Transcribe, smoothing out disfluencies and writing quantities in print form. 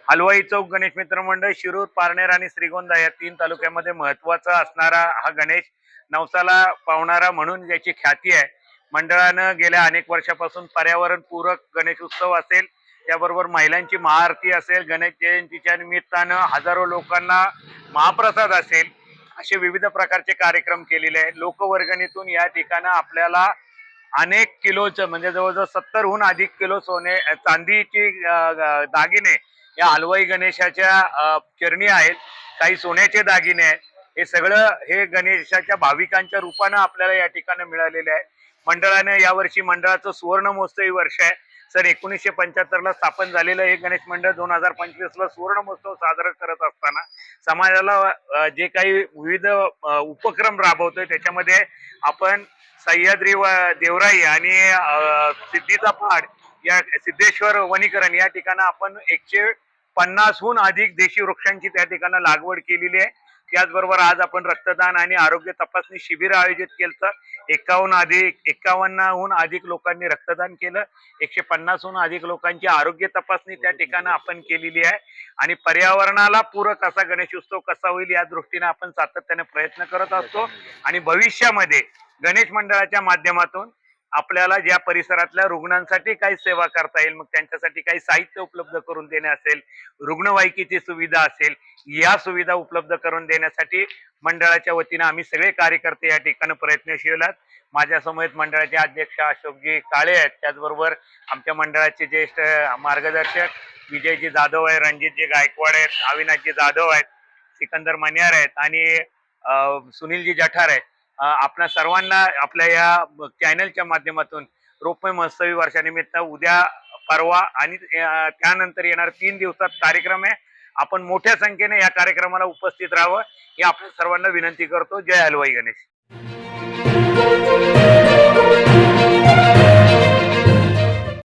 हलवाई चौक गणेश मित्र मंडळ शिरूर, पारनेर आणि श्रीगोंदा या 3 तालुक्यामध्ये महत्वाचा असणारा हा गणेश नवसाला पावणारा म्हणून ज्याची ख्याती आहे. मंडळानं गेल्या अनेक वर्षापासून पर्यावरणपूरक गणेश उत्सव असेल, त्याबरोबर महिलांची महाआरती असेल, गणेश जयंतीच्या निमित्तानं हजारो लोकांना महाप्रसाद असेल, असे विविध प्रकारचे कार्यक्रम केलेले आहेत. लोकवर्गणीतून या ठिकाणी आपल्याला अनेक किलोचं म्हणजे जवळजवळ 70हून अधिक किलो सोने चांदीची दागिने या हलवाई गणेशाच्या चरणी आहेत. काही सोन्याचे दागिने आहेत. हे सगळं हे गणेशाच्या भाविकांच्या रूपानं आपल्याला या ठिकाणी मिळालेले आहे. मंडळाने यावर्षी मंडळाचं सुवर्ण महोत्सवी वर्ष आहे. सन 1975 ला स्थापन झालेलं हे गणेश मंडळ 2025 ला सुवर्ण महोत्सव साजरा करत असताना समाजाला जे काही विविध उपक्रम राबवतोय त्याच्यामध्ये आपण सह्याद्री व देवराई आणि सिद्धीचा पहाड या सिद्धेश्वर वनीकरण या ठिकाणी आपण 150हून अधिक देशी वृक्षांची त्या ठिकाणी लागवड केलेली आहे. त्याचबरोबर आज आपण रक्तदान आणि आरोग्य तपासणी शिबिर आयोजित केलं. 51हून अधिक लोकांनी रक्तदान केलं. 150हून अधिक लोकांची आरोग्य तपासणी त्या ठिकाणी आपण केलेली आहे. आणि पर्यावरणाला पूरक असा गणेशोत्सव कसा होईल या दृष्टीने आपण सातत्याने प्रयत्न करत असतो. आणि भविष्यामध्ये गणेश मंडळाच्या माध्यमातून आपल्याला ज्या परिसरातल्या रुग्णांसाठी काही सेवा करता येईल, मग त्यांच्यासाठी काही साहित्य उपलब्ध करून देणे असेल, रुग्णवाहिकेची सुविधा असेल, या सुविधा उपलब्ध करून देण्यासाठी मंडळाच्या वतीने आम्ही सगळे कार्यकर्ते या ठिकाणी प्रयत्नशील आहोत. माझ्या समवेत मंडळाचे अध्यक्ष अशोकजी काळे आहेत. त्याचबरोबर आमच्या मंडळाचे ज्येष्ठ मार्गदर्शक विजयजी जाधव आहेत, रणजितजी गायकवाड आहेत, अविनाशजी जाधव आहेत, सिकंदर मनियार आहेत आणि सुनीलजी जठार आहेत. आपल्या सर्वांना आपल्या या चॅनलच्या माध्यमातून रोपमे महोत्सवी वर्षानिमित्त उद्या, परवा आणि त्यानंतर येणार 3 दिवसात कार्यक्रम आहे. आपण मोठ्या संख्येने या कार्यक्रमाला उपस्थित राहावं ही आपल्या सर्वांना विनंती करतो. जय हलवाई गणेश.